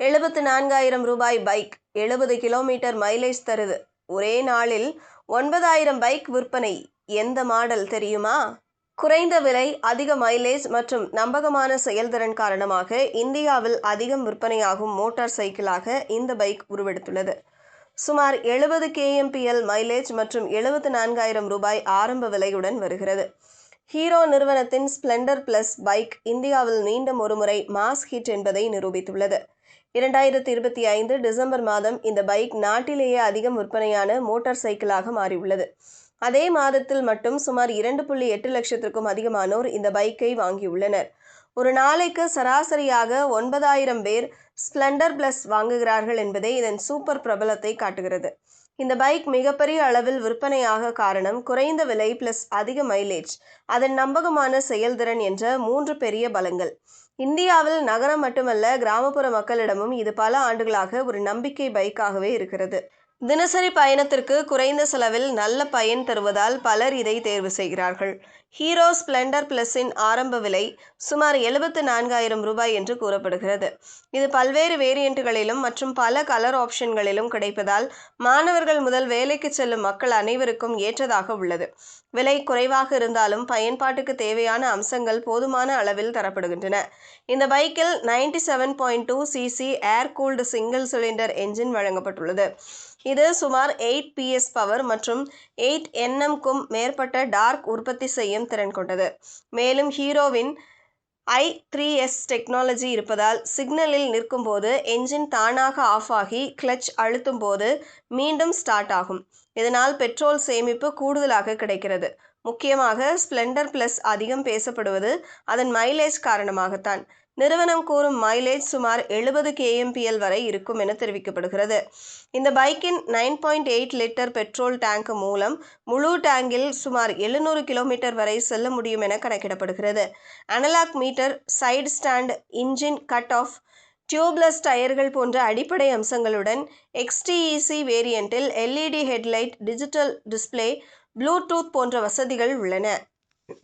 ரூ. 74,000 bike 70 kilometre mileage தருது. ஒரே நாளில் 9,000 பைக் விற்பனை. எந்த மாடல் தெரியுமா? குறைந்த விலை, அதிக மைலேஜ் மற்றும் நம்பகமான செயல்திறன் காரணமாக இந்தியாவில் அதிகம் விற்பனையாகும் மோட்டார் சைக்கிளாக இந்த பைக் உருவெடுத்துள்ளது. சுமார் 70 kmpl மைலேஜ் மற்றும் ரூ. 74,000 ஆரம்ப விலையுடன் வருகிறது. ஹீரோ நிறுவனத்தின் ஸ்ப்ளெண்டர் பிளஸ் பைக் இந்தியாவில் மீண்டும் ஒருமுறை மாஸ் ஹிட் என்பதை நிரூபித்துள்ளது. 2025 டிசம்பர் மாதம் இந்த பைக் நாட்டிலேயே அதிகம் விற்பனையான மோட்டார் சைக்கிளாக மாறியுள்ளது. அதே மாதத்தில் மட்டும் சுமார் 2.8 லட்சத்திற்கும் அதிகமானோர் இந்த பைக்கை வாங்கியுள்ளனர். ஒரு நாளைக்கு சராசரியாக 9,000 பேர் ஸ்ப்ளெண்டர் பிளஸ் வாங்குகிறார்கள் என்பதே இதன் சூப்பர் பிரபலத்தை காட்டுகிறது. இந்த பைக் மிகப்பெரிய அளவில் விற்பனையாக காரணம் குறைந்த விலை பிளஸ் அதிக மைலேஜ், அதன் நம்பகமான செயல்திறன் என்ற 3 பெரிய பலங்கள். இந்தியாவில் நகரம் மட்டுமல்ல, கிராமப்புற மக்களிடமும் இது பல ஆண்டுகளாக ஒரு நம்பிக்கை பைக்காகவே இருக்கிறது. தினசரி பயணத்திற்கு குறைந்த செலவில் நல்ல பயன் தருவதால் பலர் இதை தேர்வு செய்கிறார்கள். ஹீரோ ஸ்ப்ளெண்டர் பிளஸின் ஆரம்ப விலை சுமார் ரூ. 74,000 என்று கூறப்படுகிறது. இது பல்வேறு வேரியண்ட்டுகளிலும் மற்றும் பல கலர் ஆப்ஷன்களிலும் கிடைப்பதால் மாணவர்கள் முதல் வேலைக்கு செல்லும் மக்கள் அனைவருக்கும் ஏற்றதாக உள்ளது. விலை குறைவாக இருந்தாலும் பயன்பாட்டுக்கு தேவையான அம்சங்கள் போதுமான அளவில் தரப்படுகின்றன. இந்த பைக்கில் 97.2 cc ஏர் கூல்டு சிங்கிள் சிலிண்டர் என்ஜின் வழங்கப்பட்டுள்ளது. இது சுமார் 8 PS பவர் மற்றும் 8 Nm-க்கும் மேற்பட்ட டார்க் உற்பத்தி செய்யும் திறன் கொண்டது. மேலும் ஹீரோவின் i3S டெக்னாலஜி இருப்பதால் சிக்னலில் நிற்கும் போது என்ஜின் தானாக ஆஃப் ஆகி கிளட்ச் அழுத்தும் போது மீண்டும் ஸ்டார்ட் ஆகும். இதனால் பெட்ரோல் சேமிப்பு கூடுதலாக கிடைக்கிறது. முக்கியமாக ஸ்ப்ளெண்டர் பிளஸ் அதிகம் பேசப்படுவது அதன் மைலேஜ் காரணமாகத்தான். நிறுவனம் கூறும் மைலேஜ் சுமார் 70 kmpl வரை இருக்கும் என தெரிவிக்கப்படுகிறது. இந்த பைக்கின் 9.8 லிட்டர் பெட்ரோல் டேங்க் மூலம் முழு டேங்கில் சுமார் 700 கிலோமீட்டர் வரை செல்ல முடியும் என கணக்கிடப்படுகிறது. Analogue meter, side stand, engine cut off, tubeless டயர்கள் போன்ற அடிப்படை அம்சங்களுடன் XTEC வேரியண்ட்டில் LED headlight, digital display, Bluetooth போன்ற வசதிகள் உள்ளன.